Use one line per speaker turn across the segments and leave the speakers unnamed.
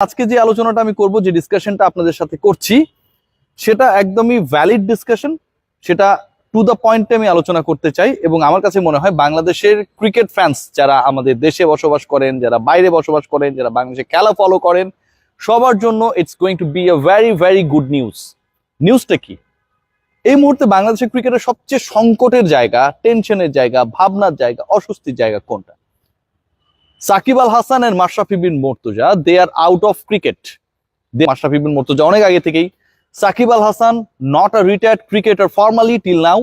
আজকে যে আলোচনাটা আমি করব, যে ডিসকাশনটা আপনাদের সাথে করছি, সেটা একদমই ভ্যালিড ডিসকাশন। সেটা টু দ্য পয়েন্টে আমি আলোচনা করতে চাই। এবং আমার কাছে মনে হয় বাংলাদেশের ক্রিকেট ফ্যান্স যারা আমাদের দেশে বসবাস করেন, যারা বাইরে বসবাস করেন, যারা বাংলাদেশে খেলা ফলো করেন, সবার জন্য it's going to be a very very good news. নিউজটা কি? এই মুহূর্তে বাংলাদেশের ক্রিকেটের সবচেয়ে সংকটের জায়গা, টেনশনের জায়গা, ভাবনার জায়গা, অস্বস্তির জায়গা কোনটা? Shakib Al Hasan and Mashrafe Bin Mortaza, they are out of cricket. Mashrafe Bin Mortaza অনেক আগে থেকেই, Shakib Al Hasan not a retired cricketer formally till now,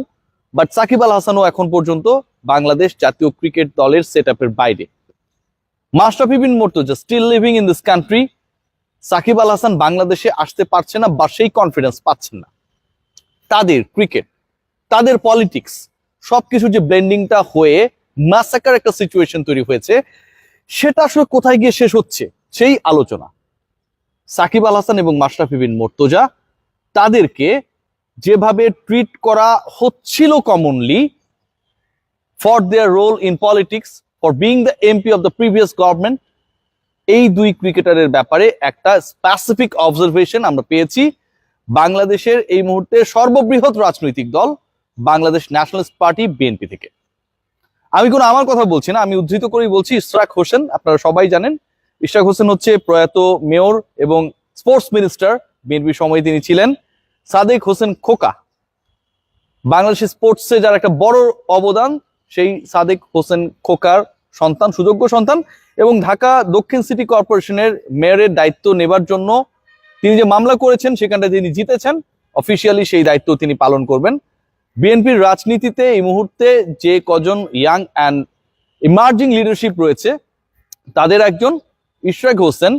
but Shakib Al হাসানও এখন পর্যন্ত বাংলাদেশ জাতীয় ক্রিকেট দলের সেটআপের বাইরে। Mashrafe Bin Mortaza still living in this country. Shakib Al Hasan বাংলাদেশে আসতে পারছে না বা সেই কনফিডেন্স পাচ্ছেন না। তাদের ক্রিকেট, তাদের পলিটিক্স, সবকিছু যে ব্লেন্ডিংটা হয়ে ম্যাসাকার একটা সিচুয়েশন তৈরি হয়েছে, সেটা আসলে কোথায় গিয়ে শেষ হচ্ছে সেই আলোচনা। সাকিব আল হাসান এবং মাশরাফি বিন মুর্তজা, তাদেরকে যেভাবে ট্রিট করা হচ্ছিল commonly for their role in politics, for being the MP of the previous government, এই দুই ক্রিকেটারের ব্যাপারে একটা স্পেসিফিক অবজারভেশন আমরা পেয়েছি বাংলাদেশের এই মুহূর্তে সর্ববৃহৎ রাজনৈতিক দল বাংলাদেশ ন্যাশনালিস্ট পার্টি বিএনপি থেকে। আমি কোনো আমার কথা বলছি না, আমি উদ্ধৃত করেই বলছি ইশরাক হোসেন। আপনারা সবাই জানেন ইশরাক হোসেন হচ্ছে প্রয়াত মেয়র এবং স্পোর্টস মিনিস্টার, বিএনপি সময়ে তিনি ছিলেন। সাদেক হোসেন খোকা, বাংলাদেশের স্পোর্টসে যার একটা বড় অবদান, সেই সাদেক হোসেন খোকার সন্তান, সুযোগ্য সন্তান। এবং ঢাকা দক্ষিণ সিটি কর্পোরেশনের মেয়রের দায়িত্ব নেবার জন্য তিনি যে মামলা করেছেন, সেখানটা তিনি জিতেছেন, অফিসিয়ালি সেই দায়িত্ব তিনি পালন করবেন। বিএনপির রাজনীতিতে এই মুহূর্তে যে কজন ইয়াং অ্যান্ড ইমার্জিং লিডারশিপ রয়েছে, তাদের একজন ইশরাক হোসেন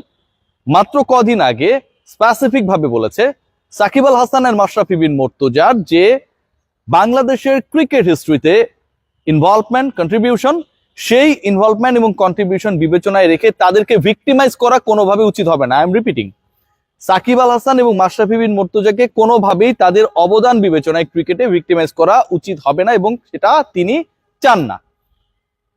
মাত্র কদিন আগে স্পেসিফিক ভাবে বলেছে সাকিব আল হাসান আর মাশরাফি বিন মুর্তজার যে বাংলাদেশের ক্রিকেট হিস্ট্রিতে ইনভলভমেন্ট, কন্ট্রিবিউশন, সেই ইনভলভমেন্ট এবং কন্ট্রিবিউশন বিবেচনায় রেখে তাদেরকে ভিক্টিমাইজ করা কোনোভাবে উচিত হবে না। I am repeating, Shakib Al Hasan এবং মাশরাফি বিন মুর্তজাকে কোনোভাবেই তাদের অবদান বিবেচনায় ক্রিকেটে ভিক্টিমাইজ করা উচিত হবে না, এবং সেটা তিনি চান না।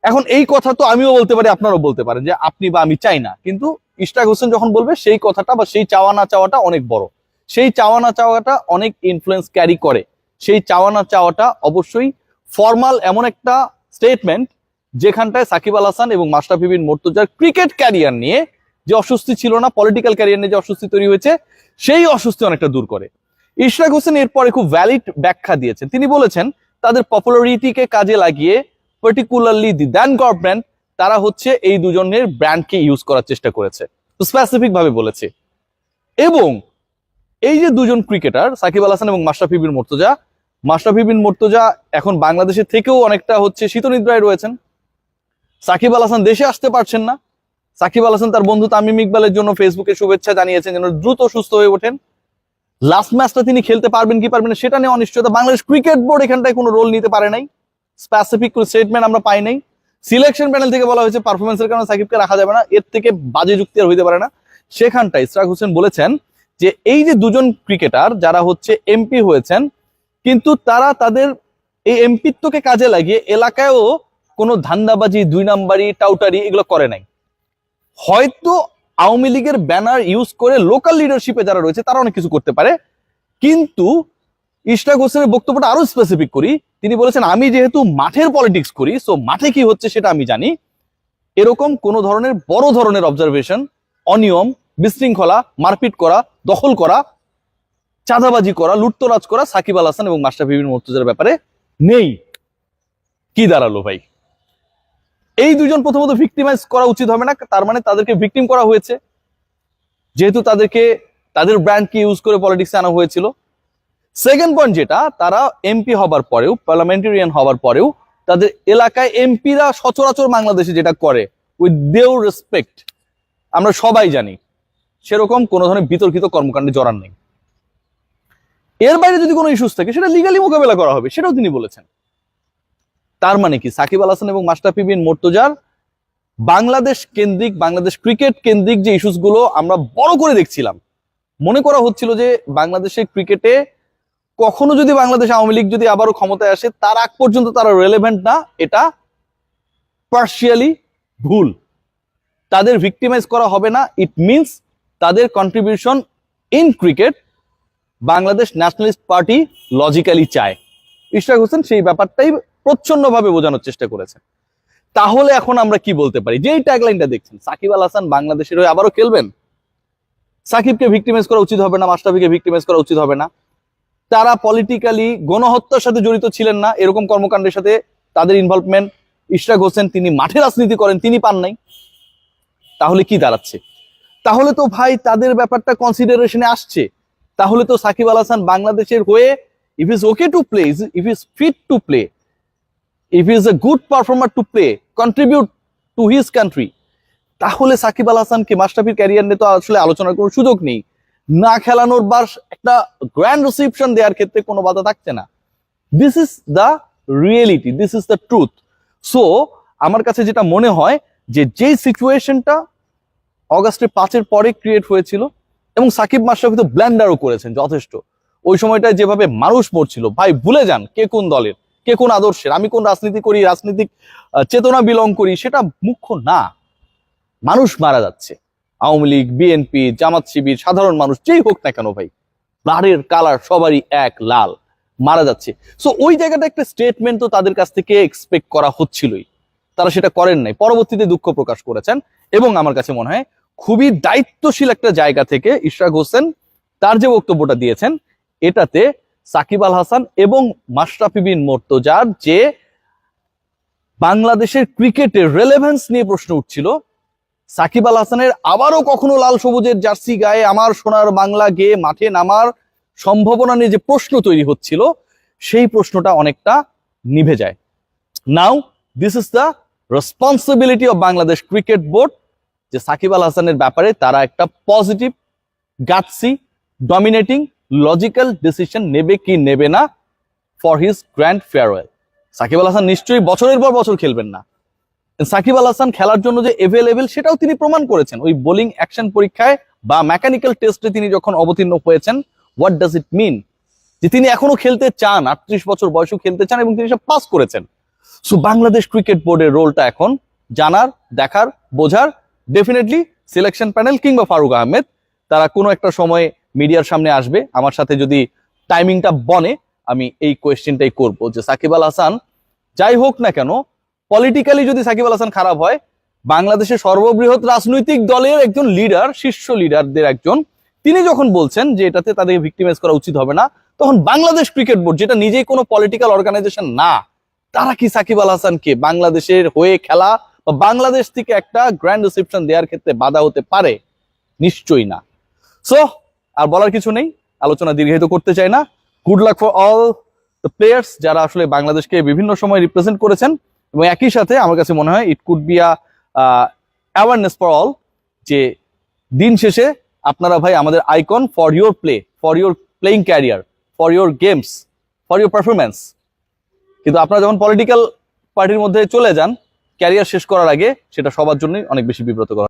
এখন এই কথা তো আমিও বলতে পারি, আপনারাও বলতে পারেন যে আপনি বা আমি চাই না, কিন্তু ইশরাক হোসেন যখন বলবে সেই কথাটা বা সেই চাওয়া না চাওয়াটা অনেক বড়, সেই চাওয়া না চাওয়াটা অনেক ইনফ্লুয়েন্স ক্যারি করে। সেই চাওয়া না চাওয়াটা অবশ্যই ফর্মাল এমন একটা স্টেটমেন্ট যেখানটায় সাকিব আল হাসান এবং মাশরাফি বিন মুর্তজার ক্রিকেট ক্যারিয়ার নিয়ে যে অস্বস্তি ছিল না, পলিটিক্যাল ক্যারিয়ার নিয়ে যে অস্বস্তি তৈরি হয়েছে, সেই অস্বস্তি অনেকটা দূর করে। ইশরাক হোসেন এরপরে খুব ভ্যালিড ব্যাখ্যা দিয়েছেন। তিনি বলেছেন তাদের পপুলারিটিকে কাজে লাগিয়ে, পার্টিকুলারলি দি দ্যান গভর্নমেন্ট, তারা হচ্ছে এই দুজনের ব্র্যান্ডকে ইউজ করার চেষ্টা করেছে, স্পেসিফিক ভাবে বলেছে। এবং এই যে দুজন ক্রিকেটার সাকিব আল হাসান এবং মাশরাফি বিন মুর্তজা, মাশরাফি বিন মুর্তজা এখন বাংলাদেশের থেকেও অনেকটা হচ্ছে শীতনিদ্রায় রয়েছেন। সাকিব আল হাসান দেশে আসতে পারছেন না। সাকিব আল হাসান তার বন্ধু তামিম ইকবালের জন্য ফেসবুকে শুভেচ্ছা জানিয়েছেন যেন দ্রুত সুস্থ হয়ে ওঠেন। লাস্ট ম্যাচটা তিনি খেলতে পারবেন কি পারবেন না সেটা নিয়ে অনিশ্চয়তা। বাংলাদেশ ক্রিকেট বোর্ড এখানটায় কোনো রোল নিতে পারে নাই, স্পেসিফিক কোনো স্টেটমেন্ট আমরা পাই নাই। সিলেকশন প্যানেল থেকে বলা হয়েছে পারফরমেন্সের কারণে সাকিবকে রাখা যাবে না, এর থেকে বাজে যুক্তি আর হইতে পারে না। সেখানটায় ইশরাক হোসেন বলেছেন যে এই যে দুজন ক্রিকেটার যারা হচ্ছে এমপি হয়েছেন, কিন্তু তারা তাদের এই এমপিত্বকে কাজে লাগিয়ে এলাকায়ও কোনো ধান্দাবাজি, দুই নাম্বারি, টাউটারি এগুলো করে নাই। হয়তো আওয়ামী লীগের ব্যানার ইউজ করে লোকাল লিডারশিপে যারা রয়েছে তারা অনেক কিছু করতে পারে, কিন্তু ইশরাক হোসেনের বক্তব্যটা আরো স্পেসিফিক করি। তিনি বলেছেন আমি যেহেতু মাঠের পলিটিক্স করি, সো মাঠে কি হচ্ছে সেটা আমি জানি। এরকম কোন ধরনের বড় ধরনের অবজারভেশন, অনিয়ম, বিশৃঙ্খলা, মারপিট করা, দখল করা, চাঁদাবাজি করা, লুটতরাজ করা সাকিব আল হাসান এবং মাশরাফি বিন মুর্তজার ব্যাপারে নেই। কি দাঁড়ালো ভাই? এই দুজন প্রথমত ভিক্টিমাইজ করা উচিত হবে না, তার মানে তাদেরকে ভিকটিম করা হয়েছে, যেহেতু তাদেরকে তাদের ব্র্যান্ডকে ইউজ করে পলিটিক্সে আনা হয়েছিল। সেকেন্ড পয়েন্ট, যেটা তারা এমপি হবার পরেও, পার্লামেন্টারিয়ান হবার পরেও তাদের এলাকায় এমপিরা সচরাচর বাংলাদেশে যেটা করে উইথ ডিউ রেসপেক্ট, আমরা সবাই জানি, সেরকম কোনো ধরনের বিতর্কিত কর্মকাণ্ডে জড়ান নেই। এর বাইরে যদি কোনো ইস্যুস থাকে সেটা লিগালি মোকাবেলা করা হবে, সেটাও তিনি বলেছেন। তার মানে কি সাকিব আল হাসান এবং মাশরাফি বিন মুর্তজার বাংলাদেশ কেন্দ্রিক, বাংলাদেশ ক্রিকেট কেন্দ্রিক যে ইস্যুস গুলো আমরা বড় করে দেখছিলাম, মনে করা হচ্ছিল যে বাংলাদেশের ক্রিকেটে কখনো যদি বাংলাদেশ আওয়ামী লীগ যদি আবারও ক্ষমতায় আসে তার আগ পর্যন্ত তারা রেলেভেন্ট না, এটা পার্শিয়ালি ভুল। তাদের ভিক্টিমাইজ করা হবে না, ইট মিনস তাদের contribution in cricket Bangladesh nationalist party logically চায়। ইশরাক হোসেন সেই ব্যাপারটাই প্রচ্ছন্নভাবে বোঝানোর চেষ্টা করেছেন। তাহলে এখন আমরা কি বলতে পারি, যেই ট্যাগলাইনটা দেখছেন, সাকিব আল হাসান বাংলাদেশের হয়ে আবারও খেলবেন? সাকিবকে ভিক্টিমাইজ করা উচিত হবে না, মাশরাফিকে ভিক্টিমাইজ করা উচিত হবে না। তারা পলিটিক্যালি গণহত্যার সাথে জড়িত ছিলেন না, এরকম কর্মকাণ্ডের সাথে তাদের ইনভলভমেন্ট ইশরাক হোসেন তিনি মাঠে রাজনীতি করেন, তিনি পান নাই। তাহলে কি দাঁড়াচ্ছে? তাহলে তো ভাই তাদের ব্যাপারটা কনসিডারেশনে আসছে। তাহলে তো সাকিব আল হাসান বাংলাদেশের হয়ে, if is okay to play, if is fit to play, if is a good performer to play, contribute to his country, তাহলে সাকিব আল হাসানকে মাশরাফির ক্যারিয়ার নিয়ে তো আসলে আলোচনার কোনো সুযোগ নেই। না খেলানোর বা একটা গ্র্যান্ড রিসিপশন দেওয়ার ক্ষেত্রে কোনো বাধা থাকছে না। This is the reality, this is the truth. So আমার কাছে যেটা মনে হয় যে যেই সিচুয়েশনটা অগাস্টের 5-এর পরে ক্রিয়েট হয়েছিল, এবং সাকিব মাশরাফি তো ব্ল্যান্ডারও করেছেন যথেষ্ট। ওই সময়টায় যেভাবে মানুষ মরছিল, ভাই ভুলে যান কে কোন দলের, কে কোন আদর্শের, আমি কোন রাজনীতি করি, রাজনৈতিক চেতনা বিলং করি, সেটা মুখ্য না। মানুষ মারা যাচ্ছে, আওয়ামী লীগ, বিএনপি, জামাত শিবির, সাধারণ মানুষ যেই হোক না কেন ভাই, ব্লাডের কালার সবারই এক, লাল, মারা যাচ্ছে। সো ওই জায়গাটা একটা স্টেটমেন্ট তো তাদের কাছ থেকে এক্সপেক্ট করা হচ্ছিলই, তারা সেটা করেন নাই, পরবর্তীতে দুঃখ প্রকাশ করেছেন। এবং আমার কাছে মনে হয় খুবই দায়িত্বশীল একটা জায়গা থেকে ইশরাক হোসেন তার যে বক্তব্যটা দিয়েছেন, এটাতে সাকিব আল হাসান এবং মাশরাফি বিন মুর্তজার যে বাংলাদেশের ক্রিকেটের রেলেভেন্স নিয়ে প্রশ্ন উঠছিল, সাকিব আল হাসানের আবারও কখনো লাল সবুজের জার্সি গায়ে আমার সোনার বাংলা গেয়ে মাঠে নামার সম্ভাবনা নিয়ে যে প্রশ্ন তৈরি হচ্ছিল, সেই প্রশ্নটা অনেকটা নিভে যায়। Now this is the responsibility of Bangladesh cricket board, যে সাকিব আল হাসানের ব্যাপারে তারা একটা positive, gutsy, dominating, logical decision নেবে কি নেবে না for his grand farewell. Shakib Al Hasan নিশ্চয়ই বছরের পর বছর খেলবেন না। সাকিব আল হাসান খেলার জন্য যে এভেলেবেল সেটাও তিনি প্রমাণ করেছেন ওই বোলিং অ্যাকশন পরীক্ষায় বা মেকানিক্যাল টেস্টে তিনি যখন অবতীর্ণ হয়েছেন। হোয়াট ডাজ ইট মিন? যে তিনি এখনো খেলতে চান, 38 বছর বয়সেও খেলতে চান, এবং তিনি সব পাস করেছেন। সো বাংলাদেশ ক্রিকেট বোর্ডের রোলটা এখন জানার, দেখার, বোঝার। ডেফিনেটলি সিলেকশন প্যানেল কিংবা ফারুক আহমেদ তারা কোনো একটা সময় মিডিয়ার সামনে আসবে। আমার সাথে যদি টাইমিংটা বনে, আমি এই কোয়েশ্চেনটাই করবো যে সাকিব আল হাসান যাই হোক না কেন, পলিটিক্যালি যদি সাকিব আল হাসান খারাপ হয়, বাংলাদেশের সর্ববৃহৎ রাজনৈতিক দলের একজন লিডার, শীর্ষ লিডারদের একজন, তিনি যখন বলছেন যে এটাতে তাদেরকে ভিক্টিমাইজ করা উচিত হবে না, তখন বাংলাদেশ ক্রিকেট বোর্ড, যেটা নিজেই কোনো পলিটিক্যাল অর্গানাইজেশন না, তারা কি সাকিব আল হাসানকে বাংলাদেশের হয়ে খেলা বা বাংলাদেশ থেকে একটা গ্র্যান্ড রিসেপশন দেওয়ার ক্ষেত্রে বাধা হতে পারে? নিশ্চয়ই না। সো আর বলার কিছু নেই, আলোচনা দীর্ঘায়িত করতে চাই না। Good luck for all the players যারা আসলে বাংলাদেশকে বিভিন্ন সময় রিপ্রেজেন্ট করেছেন, এবং একই সাথে আমার কাছে মনে হয় it could be a awareness for all, যে দিন শেষে আপনারা ভাই আমাদের icon for your play, for your playing career, for your games, for your performance. কিন্তু আপনারা যখন পলিটিক্যাল পার্টির মধ্যে চলে যান ক্যারিয়ার শেষ করার আগে, সেটা সবার জন্যই অনেক বেশি বিব্রতকর।